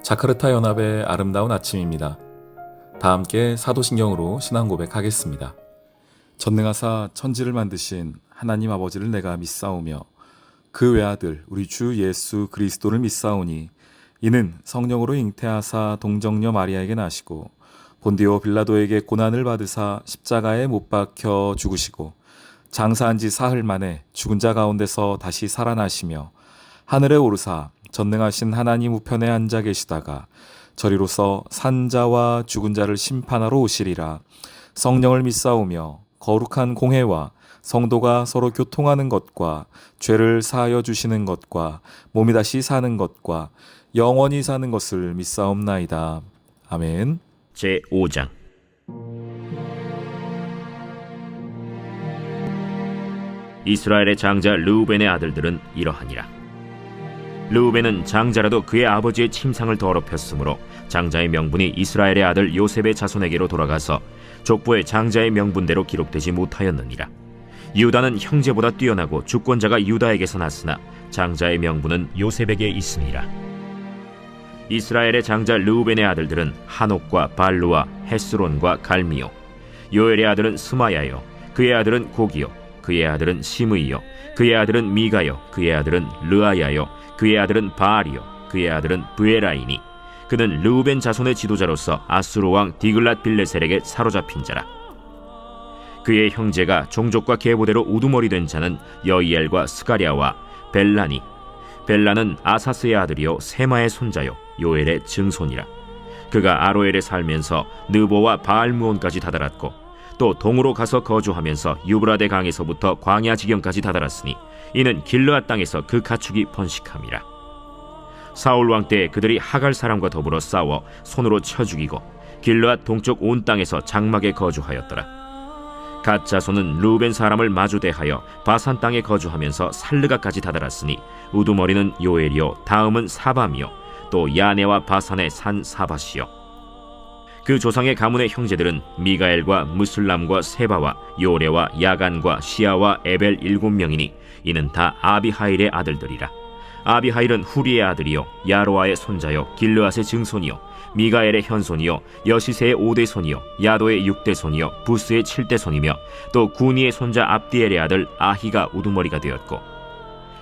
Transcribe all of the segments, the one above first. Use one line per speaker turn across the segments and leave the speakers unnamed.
자카르타 연합의 아름다운 아침입니다. 다 함께 사도신경으로 신앙 고백하겠습니다. 전능하사 천지를 만드신 하나님 아버지를 내가 믿사오며 그 외아들 우리 주 예수 그리스도를 믿사오니 이는 성령으로 잉태하사 동정녀 마리아에게 나시고 본디오 빌라도에게 고난을 받으사 십자가에 못 박혀 죽으시고 장사한 지 사흘 만에 죽은 자 가운데서 다시 살아나시며 하늘에 오르사 전능하신 하나님 우편에 앉아 계시다가 저리로서 산자와 죽은 자를 심판하러 오시리라. 성령을 믿사오며 거룩한 공회와 성도가 서로 교통하는 것과 죄를 사하여 주시는 것과 몸이 다시 사는 것과 영원히 사는 것을 믿사옵나이다. 아멘.
제5장 이스라엘의 장자 르우벤의 아들들은 이러하니라. 르우벤은 장자라도 그의 아버지의 침상을 더럽혔으므로 장자의 명분이 이스라엘의 아들 요셉의 자손에게로 돌아가서 족보의 장자의 명분대로 기록되지 못하였느니라. 유다는 형제보다 뛰어나고 주권자가 유다에게서 났으나 장자의 명분은 요셉에게 있으니라. 이스라엘의 장자 르우벤의 아들들은 하녹과 발루와 헤스론과 갈미요. 요엘의 아들은 스마야요. 그의 아들은 고기요. 그의 아들은 시므이요. 그의 아들은 미가요. 그의 아들은 르아야요. 그의 아들은 바알이요. 그의 아들은 브에라이니. 그는 르우벤 자손의 지도자로서 아수르 왕 디글랏 빌레셀에게 사로잡힌 자라. 그의 형제가 종족과 계보대로 우두머리 된 자는 여이엘과 스가랴와 벨라니. 벨라는 아사스의 아들이요 세마의 손자요 요엘의 증손이라. 그가 아로엘에 살면서 느보와 바알무온까지 다다랐고 또 동으로 가서 거주하면서 유브라데 강에서부터 광야 지경까지 다다랐으니 이는 길르앗 땅에서 그 가축이 번식함이라. 사울 왕 때 그들이 하갈 사람과 더불어 싸워 손으로 쳐 죽이고 길르앗 동쪽 온 땅에서 장막에 거주하였더라. 갓 자손은 르우벤 사람을 마주대하여 바산 땅에 거주하면서 살르가까지 다다랐으니 우두머리는 요엘이요 다음은 사밤이요 또 야네와 바산의 산 사밧이요. 그 조상의 가문의 형제들은 미가엘과 무슬람과 세바와 요레와 야간과 시아와 에벨 7명이니 이는 다 아비하일의 아들들이라. 아비하일은 후리의 아들이요 야로아의 손자요 길르앗의 증손이요 미가엘의 현손이요 여시세의 5대 손이요 야도의 6대 손이요 부스의 7대 손이며 또 구니의 손자 압디엘의 아들 아히가 우두머리가 되었고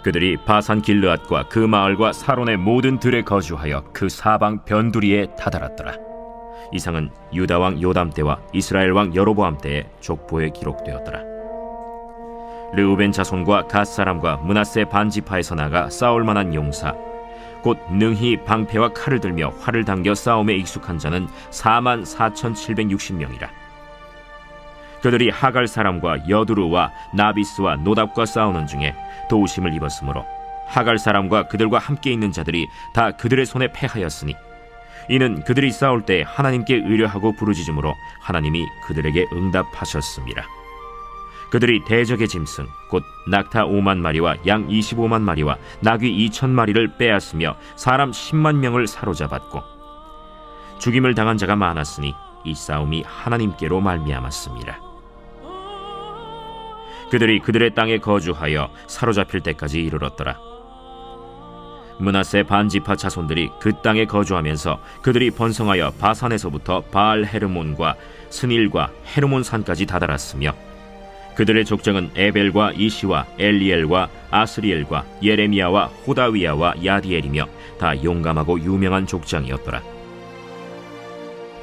그들이 바산 길르앗과 그 마을과 사론의 모든 들에 거주하여 그 사방 변두리에 다다랐더라. 이상은 유다 왕 요담 때와 이스라엘 왕 여로보암 때의 족보에 기록되었더라. 르우벤 자손과 갓 사람과 므낫세 반지파에서 나가 싸울 만한 용사 곧 능히 방패와 칼을 들며 활을 당겨 싸움에 익숙한 자는 44,760명이라. 그들이 하갈 사람과 여두루와 나비스와 노답과 싸우는 중에 도우심을 입었으므로 하갈 사람과 그들과 함께 있는 자들이 다 그들의 손에 패하였으니 이는 그들이 싸울 때 하나님께 의뢰하고 부르짖음으로 하나님이 그들에게 응답하셨습니다. 그들이 대적의 짐승 곧 낙타 5만 마리와 양 25만 마리와 나귀 2천 마리를 빼앗으며 사람 10만 명을 사로잡았고 죽임을 당한 자가 많았으니 이 싸움이 하나님께로 말미암았습니다. 그들이 그들의 땅에 거주하여 사로잡힐 때까지 이르렀더라. 므낫세 반지파 자손들이 그 땅에 거주하면서 그들이 번성하여 바산에서부터 바알 헤르몬과 스닐과 헤르몬 산까지 다다랐으며 그들의 족장은 에벨과 이시와 엘리엘과 아스리엘과 예레미야와 호다위야와 야디엘이며 다 용감하고 유명한 족장이었더라.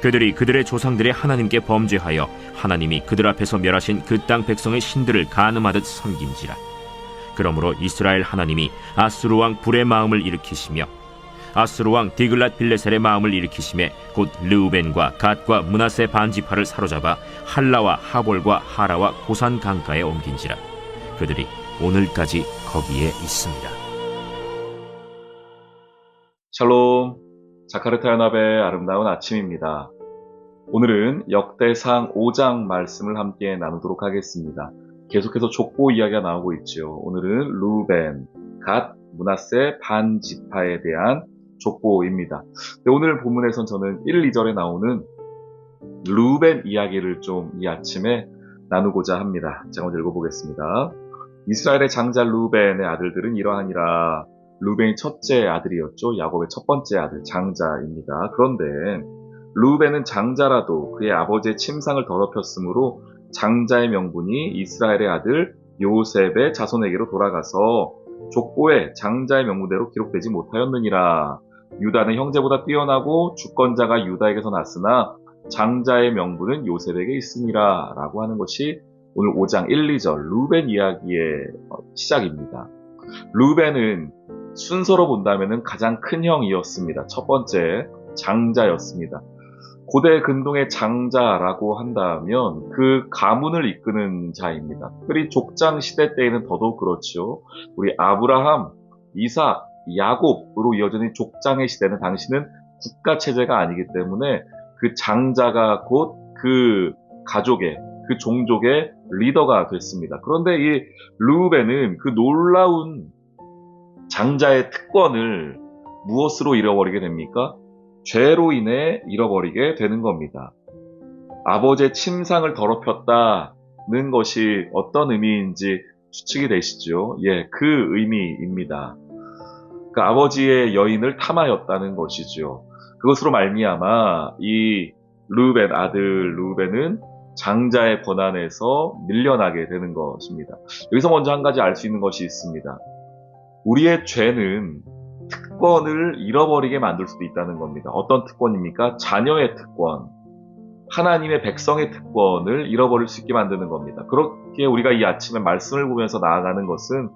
그들이 그들의 조상들의 하나님께 범죄하여 하나님이 그들 앞에서 멸하신 그 땅 백성의 신들을 간음하듯 섬긴지라. 그러므로 이스라엘 하나님이 아수르 왕 불의 마음을 일으키시며 아수르 왕 디글랏 빌레셀의 마음을 일으키심에 곧 르우벤과 갓과 므낫세 반지파를 사로잡아 할라와 하볼과 하라와 고산 강가에 옮긴지라. 그들이 오늘까지 거기에 있습니다.
샬롬, 자카르타 연합의 아름다운 아침입니다. 오늘은 역대상 5장 말씀을 함께 나누도록 하겠습니다. 계속해서 족보 이야기가 나오고 있죠. 오늘은 르우벤, 갓, 므낫세 반지파에 대한 족보입니다. 오늘 본문에선 저는 1, 2절에 나오는 르우벤 이야기를 좀 이 아침에 나누고자 합니다. 제가 먼저 읽어보겠습니다. 이스라엘의 장자 르우벤의 아들들은 이러하니라. 루벤이 첫째 아들이었죠. 야곱의 첫 번째 아들, 장자입니다. 그런데 루벤은 장자라도 그의 아버지의 침상을 더럽혔으므로 장자의 명분이 이스라엘의 아들 요셉의 자손에게로 돌아가서 족보에 장자의 명분대로 기록되지 못하였느니라. 유다는 형제보다 뛰어나고 주권자가 유다에게서 났으나 장자의 명분은 요셉에게 있으니라 라고 하는 것이 오늘 5장 1, 2절 루벤 이야기의 시작입니다. 루벤은 순서로 본다면 가장 큰 형이었습니다. 첫 번째 장자였습니다. 고대 근동의 장자라고 한다면 그 가문을 이끄는 자입니다. 특별히 족장 시대 때에는 더더욱 그렇죠. 우리 아브라함, 이삭, 야곱으로 이어지는 족장의 시대는 당시는 국가체제가 아니기 때문에 그 장자가 곧 그 가족의, 그 종족의 리더가 됐습니다. 그런데 이 르우벤은 그 놀라운 장자의 특권을 무엇으로 잃어버리게 됩니까? 죄로 인해 잃어버리게 되는 겁니다. 아버지의 침상을 더럽혔다는 것이 어떤 의미인지 추측이 되시죠? 예, 그 의미입니다. 그 아버지의 여인을 탐하였다는 것이죠. 그것으로 말미암아 이 르우벤 아들 르우벤은 장자의 권한에서 밀려나게 되는 것입니다. 여기서 먼저 한 가지 알 수 있는 것이 있습니다. 우리의 죄는 특권을 잃어버리게 만들 수도 있다는 겁니다. 어떤 특권입니까? 자녀의 특권, 하나님의 백성의 특권을 잃어버릴 수 있게 만드는 겁니다. 그렇게 우리가 이 아침에 말씀을 보면서 나아가는 것은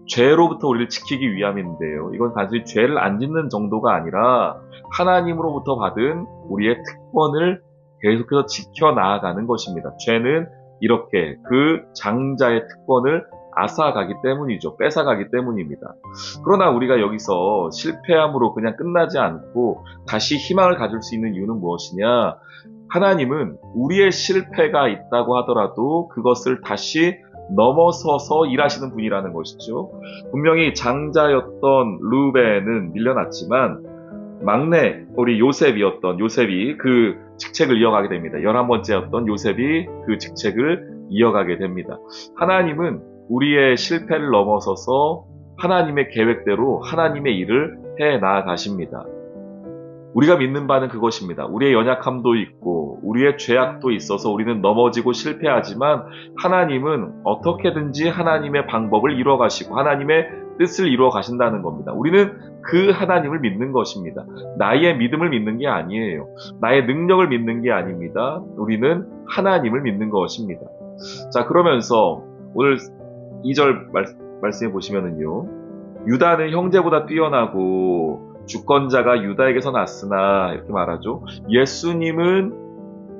죄로부터 우리를 지키기 위함인데요. 이건 단순히 죄를 안 짓는 정도가 아니라 하나님으로부터 받은 우리의 특권을 계속해서 지켜나가는 것입니다. 죄는 이렇게 그 장자의 특권을 앗아가기 때문이죠. 뺏어가기 때문입니다. 그러나 우리가 여기서 실패함으로 그냥 끝나지 않고 다시 희망을 가질 수 있는 이유는 무엇이냐? 하나님은 우리의 실패가 있다고 하더라도 그것을 다시 넘어서서 일하시는 분이라는 것이죠. 분명히 장자였던 르우벤은 밀려났지만 막내 우리 요셉이 그 직책을 이어가게 됩니다. 11번째였던 요셉이 그 직책을 이어가게 됩니다. 하나님은 우리의 실패를 넘어서서 하나님의 계획대로 하나님의 일을 해 나가십니다. 우리가 믿는 바는 그것입니다. 우리의 연약함도 있고 우리의 죄악도 있어서 우리는 넘어지고 실패하지만 하나님은 어떻게든지 하나님의 방법을 이루어 가시고 하나님의 뜻을 이루어 가신다는 겁니다. 우리는 그 하나님을 믿는 것입니다. 나의 믿음을 믿는 게 아니에요. 나의 능력을 믿는 게 아닙니다. 우리는 하나님을 믿는 것입니다. 자, 그러면서 오늘 2절 말씀해 보시면은요. 유다는 형제보다 뛰어나고 주권자가 유다에게서 났으나 이렇게 말하죠. 예수님은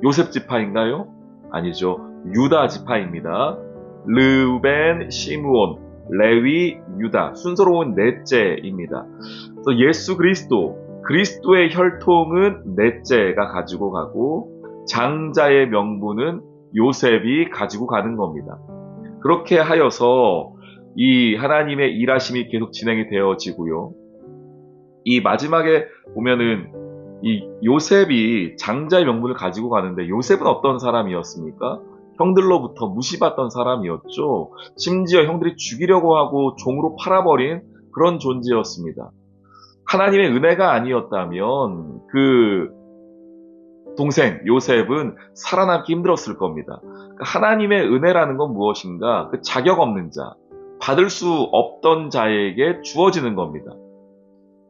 요셉 지파인가요? 아니죠. 유다 지파입니다. 르우벤, 시므온, 레위, 유다 순서로 온 넷째입니다. 그래서 예수 그리스도의 혈통은 넷째가 가지고 가고 장자의 명분은 요셉이 가지고 가는 겁니다. 그렇게 하여서 이 하나님의 일하심이 계속 진행이 되어지고요. 이 마지막에 보면은 이 요셉이 장자의 명분을 가지고 가는데 요셉은 어떤 사람이었습니까? 형들로부터 무시받던 사람이었죠. 심지어 형들이 죽이려고 하고 종으로 팔아버린 그런 존재였습니다. 하나님의 은혜가 아니었다면 그 동생 요셉은 살아남기 힘들었을 겁니다. 하나님의 은혜라는 건 무엇인가? 그 자격 없는 자, 받을 수 없던 자에게 주어지는 겁니다.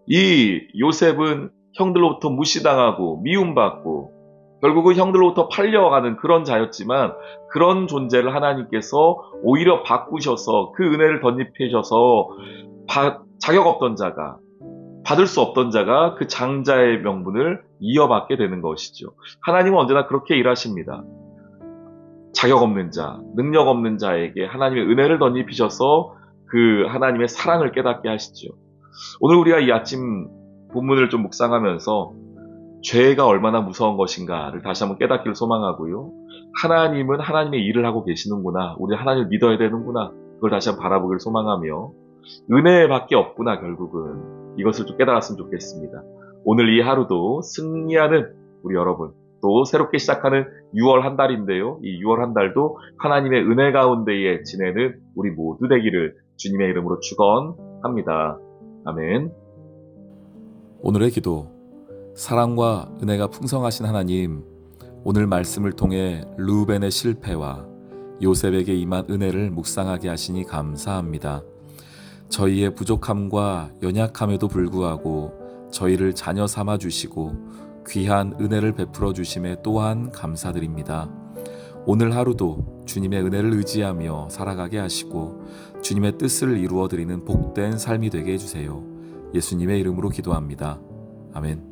이 요셉은 형들로부터 무시당하고 미움받고 결국은 형들로부터 팔려가는 그런 자였지만 그런 존재를 하나님께서 오히려 바꾸셔서 그 은혜를 덧입히셔서 자격 없던 자가 받을 수 없던 자가 그 장자의 명분을 이어받게 되는 것이죠. 하나님은 언제나 그렇게 일하십니다. 자격 없는 자, 능력 없는 자에게 하나님의 은혜를 덧입히셔서 그 하나님의 사랑을 깨닫게 하시죠. 오늘 우리가 이 아침 본문을 좀 묵상하면서 죄가 얼마나 무서운 것인가를 다시 한번 깨닫기를 소망하고요. 하나님은 하나님의 일을 하고 계시는구나. 우리 하나님을 믿어야 되는구나. 그걸 다시 한번 바라보기를 소망하며 은혜밖에 없구나 결국은. 이것을 좀 깨달았으면 좋겠습니다. 오늘 이 하루도 승리하는 우리 여러분, 또 새롭게 시작하는 6월 한 달인데요. 이 6월 한 달도 하나님의 은혜 가운데에 지내는 우리 모두 되기를 주님의 이름으로 축원합니다.
아멘.
오늘의 기도. 사랑과 은혜가 풍성하신 하나님, 오늘 말씀을 통해 르우벤의 실패와 요셉에게 임한 은혜를 묵상하게 하시니 감사합니다. 저희의 부족함과 연약함에도 불구하고 저희를 자녀 삼아 주시고 귀한 은혜를 베풀어 주심에 또한 감사드립니다. 오늘 하루도 주님의 은혜를 의지하며 살아가게 하시고 주님의 뜻을 이루어 드리는 복된 삶이 되게 해주세요. 예수님의 이름으로 기도합니다. 아멘.